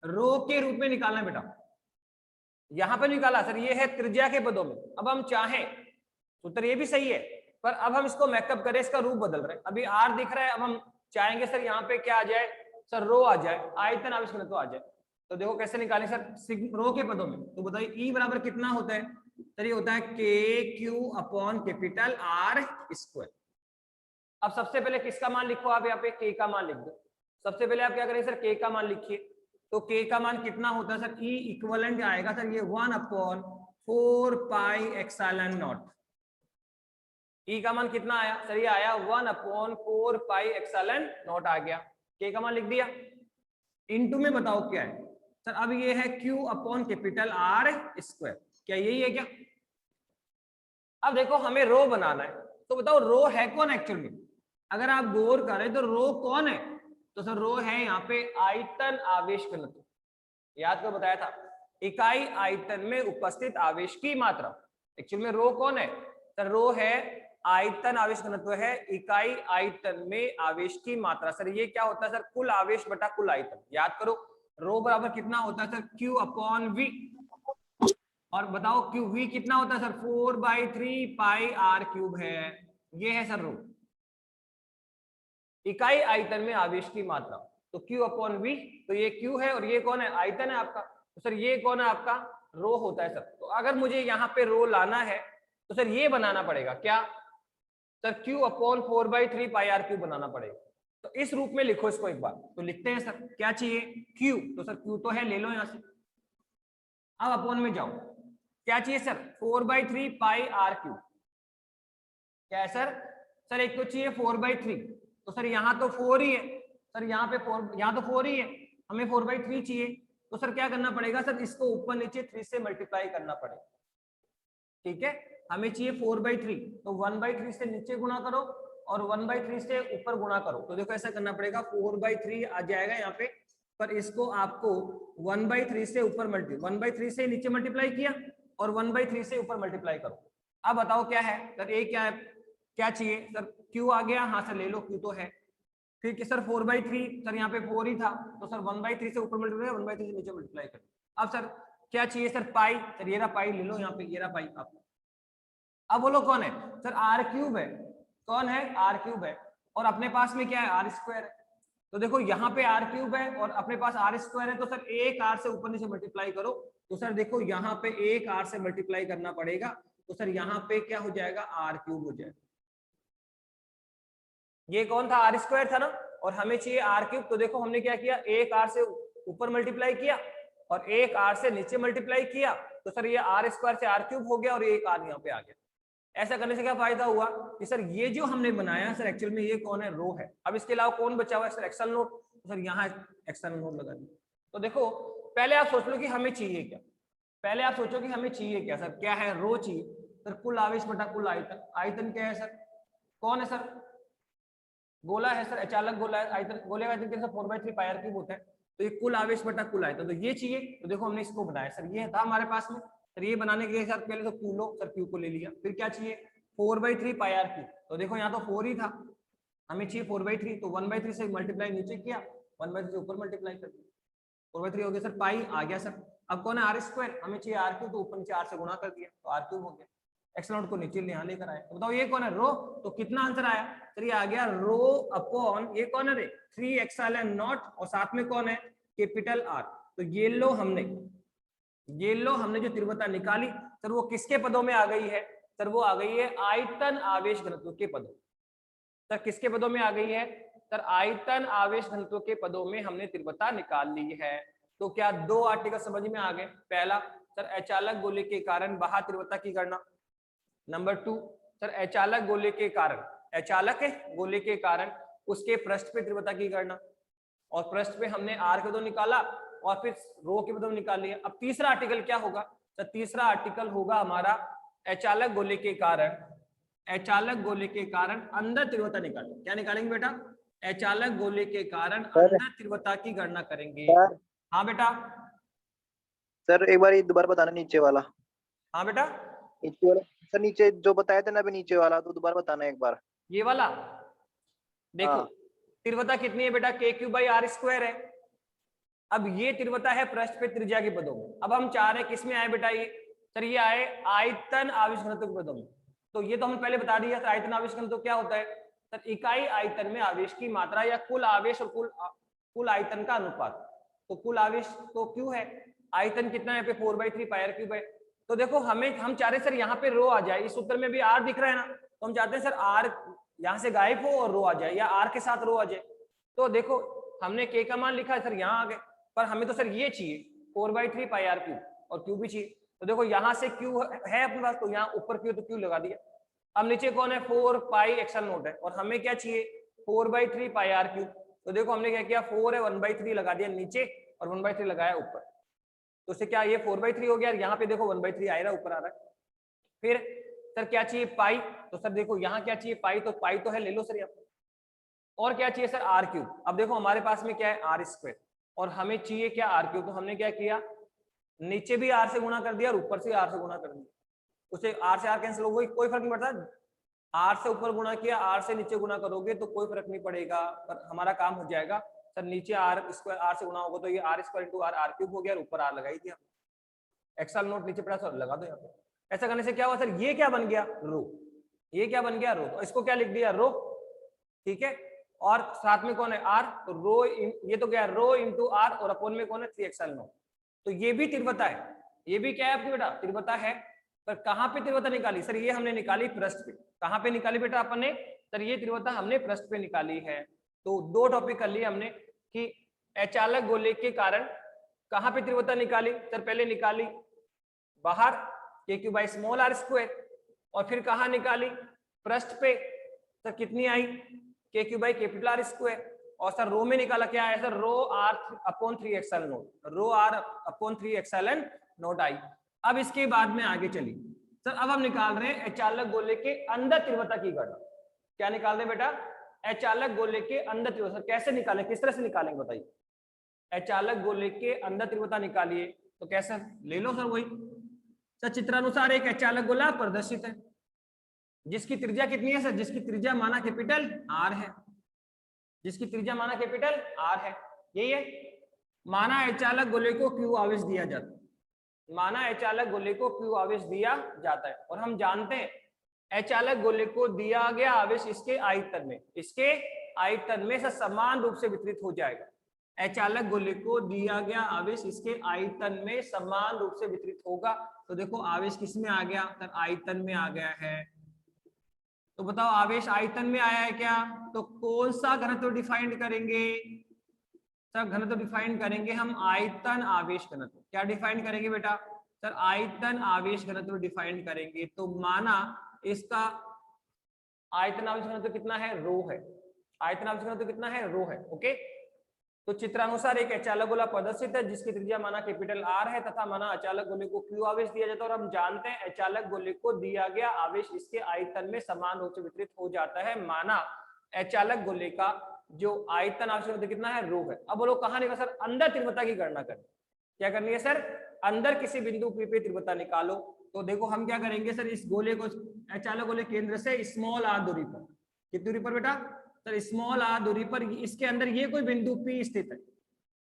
रो के रूप में निकालना है बेटा। यहां पर निकाला सर, ये है त्रिज्या के पदों में। अब हम चाहें उत्तर ये भी सही है, पर अब हम इसको मैकअप करें, इसका रूप बदल रहे हैं। अभी आर दिख रहा है, अब हम चाहेंगे सर यहाँ पे क्या आ जाए सर, रो आ जाए, आयतन आवेश घनत्व आ जाए। तो देखो कैसे निकालें सर, रो के पदों में। तो बताइए ई बराबर कितना होता है सर, ये होता है K Q upon capital R square. अब सबसे पहले किसका मान लिखो आप, यहाँ पे के का मान लिख दो। सबसे पहले आप क्या करेंगे सर, के का मान लिखिए। तो के का मान कितना होता है सर, ई इक्वलेंट आएगा सर ये 1/4 पाई एप्सिलॉन नॉट। ई का मान कितना आया सर, ये आया 1/4 पाई एप्सिलॉन नॉट आ गया। के का मान लिख दिया। इनटू में बताओ क्या है सर, अब ये है Q upon capital R square. क्या यही है क्या? अब देखो हमें रो बनाना है, तो बताओ रो है कौन एक्चुअल में? अगर आप गौर करें तो रो कौन है? तो सर रो है यहाँ पे आयतन आवेश घनत्व। याद कर बताया था, इकाई आयतन में उपस्थित आवेश की मात्रा। एक्चुअल में रो कौन है सर, रो है आयतन आवेश घनत्व है इकाई आयतन में आवेश की मात्रा। सर ये क्या होता है सर, कुल आवेश बटा कुल आयतन। याद करो रो बराबर कितना होता है सर, Q अपॉन V। और बताओ क्यू V कितना होता है सर, 4/3 पाई R क्यूब है। ये है सर रो, इकाई आयतन में आवेश की मात्रा। तो Q अपॉन V, तो ये Q है और ये कौन है, आयतन है आपका। तो सर ये कौन है आपका, रो होता है सर। तो अगर मुझे यहाँ पे रो लाना है तो सर ये बनाना पड़ेगा क्या सर, Q अपॉन 4/3 पाई R क्यूब बनाना पड़ेगा। तो इस रूप में लिखो इसको एक बार। तो लिखते हैं सर, क्या चाहिए Q, तो सर Q तो है, ले लो यहाँ से। अब अपॉन में जाओ, क्या चाहिए सर, 4/3 पाई R क्यूब। क्या है सर, सर एक तो चाहिए 4/3, तो सर यहाँ तो 4 ही है सर, यहाँ पे 4, यहाँ तो 4 ही है, हमें 4/3 चाहिए। तो सर क्या करना पड़ेगा सर, इसको ऊपर नीचे 3 से मल्टीप्लाई करना पड़ेगा। ठीक है, हमें चाहिए 4/3, तो 1/3 से नीचे गुणा करो और 1/3 से ऊपर गुणा करो। तो देखो ऐसा करना पड़ेगा, 4/3 आ जाएगा यहाँ पे, पर इसको आपको 1/3 से ऊपर 1/3 से नीचे मल्टीप्लाई किया और 1/3 से ऊपर मल्टीप्लाई करो। अब बताओ क्या है सर, ए क्या है, क्या चाहिए सर, Q आ गया, हाँ सर ले लो, Q तो है। ठीक है सर 4/3, सर यहाँ पे 4 ही था, तो सर 1/3 से ऊपर मल्टीप्लाई, 1/3 से नीचे मल्टीप्लाई करो। अब सर क्या चाहिए सर, पाई, सर ये रहा पाई, ले लो यहाँ पे, ये रहा पाई आपको। अब बोलो कौन है सर, R क्यूब है। कौन है, R क्यूब है, और अपने पास में क्या है, R स्क्वायर है। तो देखो यहाँ पे R क्यूब है और अपने पास R स्क्वायर है, तो सर एक R से ऊपर नीचे मल्टीप्लाई करो। तो सर देखो यहाँ पे एक R से मल्टीप्लाई करना पड़ेगा, तो सर यहाँ पे क्या हो जाएगा, R क्यूब हो जाएगा। ये कौन था, R स्क्वायर था ना, और हमें चाहिए R क्यूब। तो देखो हमने क्या किया, एक R से ऊपर मल्टीप्लाई किया और एक R से नीचे मल्टीप्लाई किया, तो सर ये R स्क्वायर से R क्यूब हो गया और एक R यहाँ पे आ गया। ऐसा करने से क्या फायदा हुआ कि सर ये जो हमने बनाया सर एक्चुअल में ये कौन है, रो है। अब इसके अलावा कौन बचा हुआ है सर, एक्सेल नोट। तो सर यहाँ एक्सेल नोट लगा दिया। तो देखो पहले आप सोच लो कि हमें चाहिए क्या, पहले आप सोचो कि हमें चाहिए क्या सर, क्या है, रो चाहिए सर, कुल आवेश बटा कुल आयतन। आयतन क्या है सर, कौन है सर, गोला है सर, अचालक गोला है। आयतन, गोले का आयतन कैसे 4/3 पाई R क्यूब होता है। तो ये कुल आवेश बटा कुल आयतन, तो ये चाहिए। तो देखो हमने इसको बनाया सर, ये था हमारे पास में सर। ये बनाने के लिए सर पहले तो Q लो सर, Q को ले लिया। फिर क्या चाहिए, 4/3 पाई R क्यूब। तो देखो यहाँ तो 4 ही था, हमें चाहिए 4/3, तो 1/3 से मल्टीप्लाई नीचे किया, 1/3 से ऊपर मल्टीप्लाई कर दिया, 4/3 हो गया सर, पाई आ गया सर। अब कौन है, R स्क्वायर, हमें चाहिए R क्यूब, तो ऊपर नीचे R से गुणा कर दिया, तो R क्यूब हो गया। एक्स नोट को नीचे यहाँ लेकर आए। तो बताओ ये कौन है, रो। तो कितना आंसर आया सर, ये आ गया रो अपॉन, ये कौन है रे, 3 एप्सिलॉन नॉट, और साथ में कौन है, कैपिटल R। तो ये लो हमने जो तीव्रता निकाली सर, वो किसके पदों में आ गई है सर, वो आ गई है आयतन आवेश घनत्व के पदों। सर किसके पदों में आ गई है, सर आयतन आवेश घनत्व के पदों में हमने तीव्रता निकाल ली है। तो क्या दो आर्टिकल समझ में आ गए? पहला सर अचालक गोले के कारण बाह्य तीव्रता की गणना। नंबर 2 सर अचालक गोले के कारण, अचालक है गोले के कारण उसके पृष्ठ पे तीव्रता की गणना, और पृष्ठ पे हमने आर के पदों निकाला और फिर रो के पदों निकाल लिया। अब तीसरा आर्टिकल क्या होगा? तो तीसरा आर्टिकल होगा हमारा अचालक गोले के कारण, अचालक गोले के कारण अंदर तीव्रता निकालेंगे। क्या निकालेंगे बेटा? अचालक गोले के कारण अंदर तीव्रता की गणना करेंगे। हाँ बेटा। सर एक बार ये दोबारा बताना नीचे वाला। हाँ बेटा। नीचे वाला सर, नीचे जो बताया था ना अभी नीचे वाला, तो दोबारा बताना एक बार। ये वाला देखो, हाँ। तीव्रता कितनी है बेटा? k3/r² है। अब ये तीव्रता है पृष्ठ पे त्रिज्या के पदों में। अब हम चाह रहे हैं किसमें आए बेटा? ये सर ये आए आयतन आवेश घनत्व के पदों में। तो ये तो हमने पहले बता दिया था, आयतन आवेश घनत्व क्या होता है? सर इकाई आयतन में आवेश की मात्रा या कुल आवेश और कुल आयतन का अनुपात। तो कुल आवेश तो क्यू है, आयतन कितना है? 4/3πr³ है। तो देखो हम चाह रहे हैं सर यहाँ पे रो आ जाए। इस सूत्र में भी आर दिख रहा है ना, तो हम चाहते हैं सर आर यहाँ से गायब हो और रो आ जाए, या आर के साथ रो आ जाए। तो देखो हमने के का मान लिखा है सर, यहाँ आ गए, पर हमें तो सर ये चाहिए 4/3πr³ और क्यू भी चाहिए। तो देखो यहाँ से क्यू है अपने पास, तो यहाँ ऊपर क्यू, तो क्यू लगा दिया। अब नीचे कौन है? 4πε0 है, और हमें क्या चाहिए? 4/3πr³। तो देखो हमने क्या किया, 4 है 1/3 लगा दिया नीचे और 1/3 लगाया ऊपर। तो उससे क्या ये 4/3 हो गया, और यहाँ पे देखो 1/3 आ रहा है, ऊपर आ रहा है। फिर सर क्या चाहिए? पाई। तो सर देखो यहाँ क्या चाहिए? पाई। तो पाई तो है, ले लो सर यहाँ। और क्या चाहिए सर? r³। अब देखो हमारे पास में क्या है? r², और हमें चाहिए क्या? r³। तो हमने क्या किया, नीचे भी r से गुणा कर दिया और ऊपर से r से गुणा कर दिया। उसे r से r कैंसिल हो गई, कोई फर्क नहीं पड़ता। r से ऊपर गुणा किया, r से नीचे गुणा करोगे तो कोई फर्क नहीं पड़ेगा, पर हमारा काम हो जाएगा। सर नीचे r² से गुणा होगा, तो ये r² × r³ हो गया, और ऊपर r लगाई दिया। एक्सल नोट नीचे पड़ा सर, लगा दो यहाँ पे। ऐसा करने से क्या हुआ सर? ये क्या बन गया? रो। ये क्या बन गया? रो। तो इसको क्या लिख दिया? रो। ठीक है, और साथ में कौन है? r। तो रो ये तो क्या है? रो × r, और अपोन में कौन है? 3x0। तो ये भी तीव्रता है, ये भी क्या है आपकी बेटा? तीव्रता है। पर कहाँ पे तीव्रता निकाली सर? ये हमने निकाली पृष्ठ पे। कहाँ पे निकाली बेटा अपन ने? सर ये तीव्रता हमने पृष्ठ पे निकाली है। तो दो टॉपिक कर लिए हमने कि अचालक गोले के कारण कहाँ पे तीव्रता निकाली। सर पहले निकाली बाहर k3/r², और फिर कहाँ निकाली? पृष्ठ पे। सर कितनी आई? k3/R²। और सर रो में निकाला क्या है सर? रो r/3ε0, रो r/3ε0 आई। अब इसके बाद में आगे चलिए सर, अब हम निकाल रहे हैं अचालक गोले के अंदर तीव्रता की गणना। क्या निकाल रहे हैं बेटा? अचालक गोले के अंदर तीव्रता। कैसे निकालें, किस तरह से निकालेंगे बताइए? अचालक गोले के अंदर तीव्रता निकालिए, तो कैसे? ले लो सर वही सर, चित्रानुसार एक अचालक गोला प्रदर्शित है जिसकी त्रिज्या कितनी है सर? जिसकी त्रिज्या माना कैपिटल R है, जिसकी त्रिज्या माना कैपिटल R है। यही है। माना अचालक गोले को Q आवेश दिया जाता है, माना अचालक गोले को Q आवेश दिया जाता है, और हम जानते हैं अचालक गोले को दिया गया आवेश इसके आयतन में, इसके आयतन में से समान रूप से वितरित हो जाएगा। अचालक गोले को दिया गया आवेश इसके आयतन में समान रूप से वितरित होगा। तो देखो आवेश किस में आ गया सर? आयतन में आ गया है। तो बताओ आवेश आयतन में आया है क्या? तो कौन सा घनत्व डिफाइन करेंगे सर? घनत्व डिफाइन करेंगे हम आयतन आवेश घनत्व। क्या डिफाइन करेंगे बेटा? सर आयतन आवेश घनत्व डिफाइन करेंगे। तो माना इसका आयतन आवेश घनत्व कितना है? रो है। आयतन आवेश घनत्व कितना है? रो है। ओके, तो चित्रानुसार एक अचालक गोला प्रदर्शित है जिसकी त्रिज्या माना कैपिटल R है, तथा माना अचालक गोले को Q आवेश दिया जाता है, और हम जानते हैं अचालक गोले को दिया गया आवेश इसके आयतन में समान रूप से वितरित हो जाता है। माना अचालक गोले का जो आयतन आवेश घनत्व कितना है? रो है। अब बोलो कहाँ निकाल सर? अंदर तीव्रता की गणना करें। क्या करनी है सर? अंदर किसी बिंदु P पे तीव्रता निकालो। तो देखो हम क्या करेंगे सर, इस गोले को अचालक गोले केंद्र से स्मॉल r दूरी पर, कितनी दूरी पर बेटा? सर स्मॉल r दूरी पर, इसके अंदर ये कोई बिंदु P स्थित है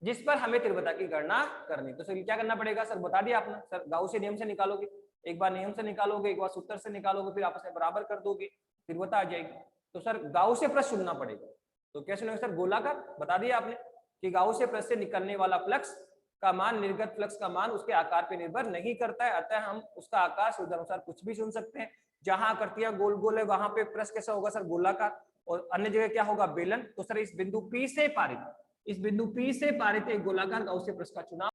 जिस पर हमें तीव्रता की गणना करनी। तो सर क्या करना पड़ेगा सर? बता दिया आपने सर, गाउसियन नियम से निकालोगे, एक बार नियम से निकालोगे, एक बार सूत्र से निकालोगे, फिर आपस में बराबर कर दोगे, तीव्रता आ जाएगी। तो सर गाउसिय पृष्ठ चुनना पड़ेगा। तो कैसे चुनेंगे सर? गोलाकार। बता दिया आपने कि गाउसिय पृष्ठ से निकलने वाला फ्लक्स का मान निर्गत फ्लक्स का मान उसके आकार पर निर्भर नहीं करता है, अतः हम उसका आकार सुविधानुसार कुछ भी चुन सकते हैं। जहां आकृतियां गोल गोल है वहां पे पृष्ठ कैसा होगा सर? गोलाकार। और अन्य जगह क्या होगा बेलन। तो सर इस बिंदु P से पारित एक गोलाकार गाउसियन पृष्ठ का चुनाव